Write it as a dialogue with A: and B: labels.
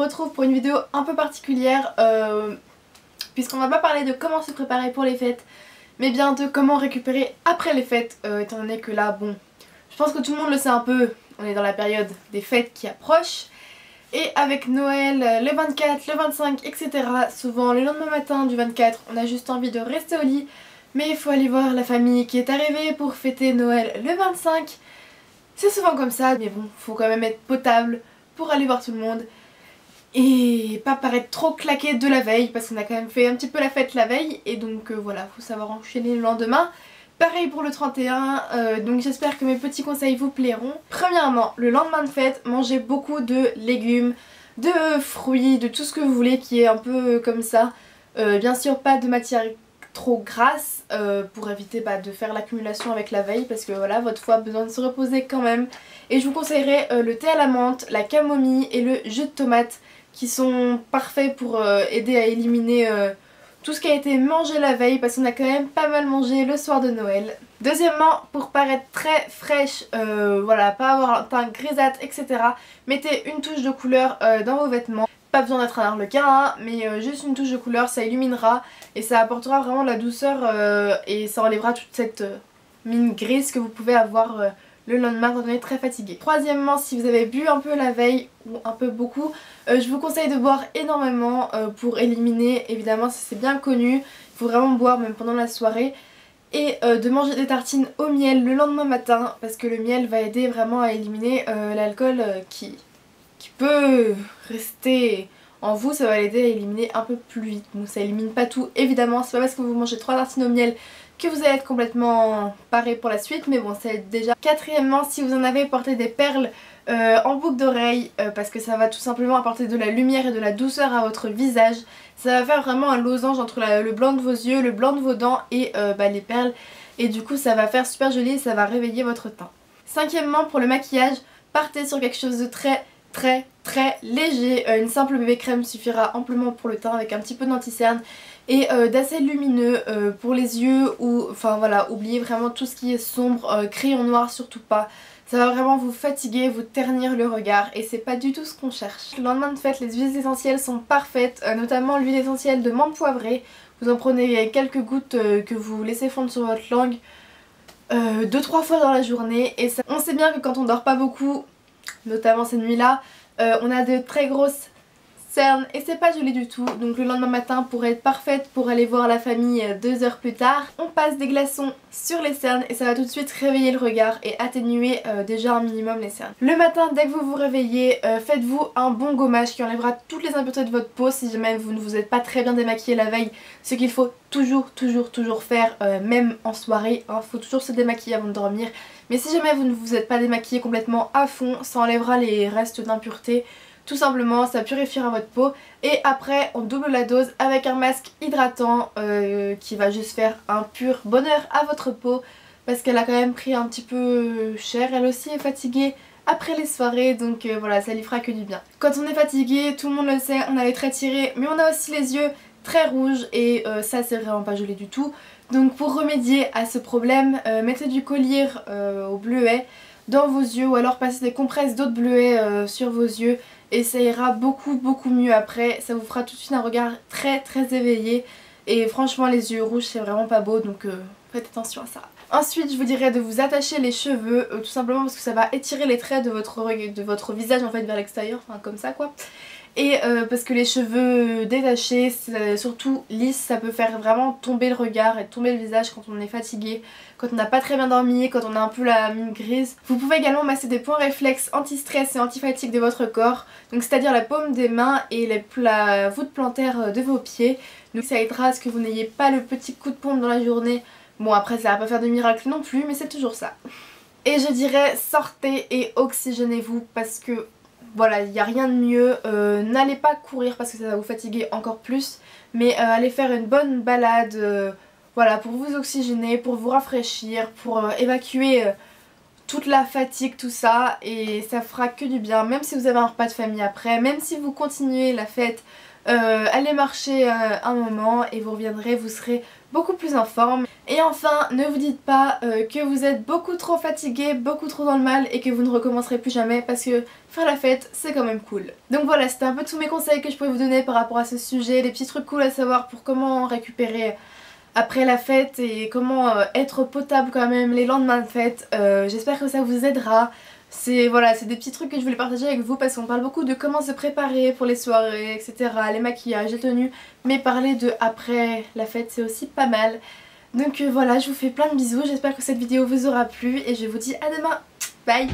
A: retrouve pour une vidéo un peu particulière puisqu'on va pas parler de comment se préparer pour les fêtes mais bien de comment récupérer après les fêtes étant donné que là bon, je pense que tout le monde le sait un peu, on est dans la période des fêtes qui approchent et avec Noël, le 24, le 25 etc. souvent le lendemain matin du 24 on a juste envie de rester au lit mais il faut aller voir la famille qui est arrivée pour fêter Noël le 25. C'est souvent comme ça mais bon, faut quand même être potable pour aller voir tout le monde et pas paraître trop claqué de la veille parce qu'on a quand même fait un petit peu la fête la veille et donc voilà, faut savoir enchaîner le lendemain. Pareil pour le 31, donc j'espère que mes petits conseils vous plairont. Premièrement, le lendemain de fête, mangez beaucoup de légumes, de fruits, de tout ce que vous voulez qui est un peu comme ça. Bien sûr pas de matière trop grasse pour éviter de faire l'accumulation avec la veille parce que voilà, votre foie a besoin de se reposer quand même. Et je vous conseillerais le thé à la menthe, la camomille et le jus de tomate qui sont parfaits pour aider à éliminer tout ce qui a été mangé la veille parce qu'on a quand même pas mal mangé le soir de Noël. Deuxièmement, pour paraître très fraîche, voilà, pas avoir un teint grisâtre etc. mettez une touche de couleur dans vos vêtements. Pas besoin d'être un harlequin hein, mais juste une touche de couleur, ça illuminera et ça apportera vraiment de la douceur et ça enlèvera toute cette mine grise que vous pouvez avoir le lendemain quand on est très fatigué. Troisièmement, si vous avez bu un peu la veille ou un peu beaucoup, je vous conseille de boire énormément pour éliminer, évidemment c'est bien connu, il faut vraiment boire même pendant la soirée. Et de manger des tartines au miel le lendemain matin parce que le miel va aider vraiment à éliminer l'alcool qui peut rester en vous, ça va l'aider à éliminer un peu plus vite. Bon, ça élimine pas tout évidemment, c'est pas parce que vous mangez 3 tartines au miel que vous allez être complètement paré pour la suite, mais bon ça aide déjà. Quatrièmement, si vous en avez, portez des perles en boucle d'oreille parce que ça va tout simplement apporter de la lumière et de la douceur à votre visage. Ça va faire vraiment un losange entre le blanc de vos yeux, le blanc de vos dents et les perles et du coup ça va faire super joli et ça va réveiller votre teint. Cinquièmement, pour le maquillage, partez sur quelque chose de très léger, une simple bébé crème suffira amplement pour le teint avec un petit peu d'anti-cerne et d'assez lumineux pour les yeux ou enfin voilà, oubliez vraiment tout ce qui est sombre, crayon noir surtout pas, ça va vraiment vous fatiguer, vous ternir le regard et c'est pas du tout ce qu'on cherche. Le lendemain de fête, les huiles essentielles sont parfaites, notamment l'huile essentielle de menthe poivrée, vous en prenez quelques gouttes que vous laissez fondre sur votre langue 2-3 fois dans la journée et ça... On sait bien que quand on dort pas beaucoup, notamment ces nuits là, on a de très grosses cernes et c'est pas joli du tout, donc le lendemain matin pour être parfaite pour aller voir la famille 2 heures plus tard, on passe des glaçons sur les cernes et ça va tout de suite réveiller le regard et atténuer déjà un minimum les cernes. Le matin dès que vous vous réveillez, faites-vous un bon gommage qui enlèvera toutes les impuretés de votre peau si jamais vous ne vous êtes pas très bien démaquillé la veille, ce qu'il faut toujours faire même en soirée, hein, faut toujours se démaquiller avant de dormir. Mais si jamais vous ne vous êtes pas démaquillé complètement à fond, ça enlèvera les restes d'impuretés. Tout simplement, ça purifiera votre peau. Et après, on double la dose avec un masque hydratant qui va juste faire un pur bonheur à votre peau. Parce qu'elle a quand même pris un petit peu cher. Elle aussi est fatiguée après les soirées. Donc voilà, ça lui fera que du bien. Quand on est fatigué, tout le monde le sait, on a les traits tirés. Mais on a aussi les yeux très rouges. Et ça, c'est vraiment pas joli du tout. Donc pour remédier à ce problème, mettez du collyre au bleuet dans vos yeux ou alors passez des compresses d'eau de bleuet sur vos yeux et ça ira beaucoup mieux après, ça vous fera tout de suite un regard très éveillé et franchement les yeux rouges c'est vraiment pas beau donc faites attention à ça. Ensuite je vous dirais de vous attacher les cheveux tout simplement parce que ça va étirer les traits de votre visage en fait vers l'extérieur, enfin comme ça quoi. Et parce que les cheveux détachés, surtout lisses, ça peut faire vraiment tomber le regard et tomber le visage quand on est fatigué, quand on n'a pas très bien dormi, quand on a un peu la mine grise. Vous pouvez également masser des points réflexes anti-stress et anti-fatigue de votre corps, donc c'est-à-dire la paume des mains et la voûte plantaire de vos pieds. Donc ça aidera à ce que vous n'ayez pas le petit coup de pompe dans la journée. Bon après ça va pas faire de miracle non plus, mais c'est toujours ça. Et je dirais sortez et oxygénez-vous parce que... Voilà, il n'y a rien de mieux, n'allez pas courir parce que ça va vous fatiguer encore plus, mais allez faire une bonne balade, voilà, pour vous oxygéner, pour vous rafraîchir, pour évacuer toute la fatigue, tout ça, et ça fera que du bien, même si vous avez un repas de famille après, même si vous continuez la fête, allez marcher un moment et vous reviendrez, vous serez beaucoup plus en forme. Et enfin, ne vous dites pas que vous êtes beaucoup trop fatigué, beaucoup trop dans le mal et que vous ne recommencerez plus jamais parce que faire la fête c'est quand même cool. Donc voilà, c'était un peu tous mes conseils que je pouvais vous donner par rapport à ce sujet, des petits trucs cool à savoir pour comment récupérer après la fête et comment être potable quand même les lendemains de fête. J'espère que ça vous aidera. Voilà, c'est des petits trucs que je voulais partager avec vous parce qu'on parle beaucoup de comment se préparer pour les soirées, etc. Les maquillages, les tenues, mais parler de après la fête c'est aussi pas mal. Donc voilà, je vous fais plein de bisous, j'espère que cette vidéo vous aura plu et je vous dis à demain. Bye.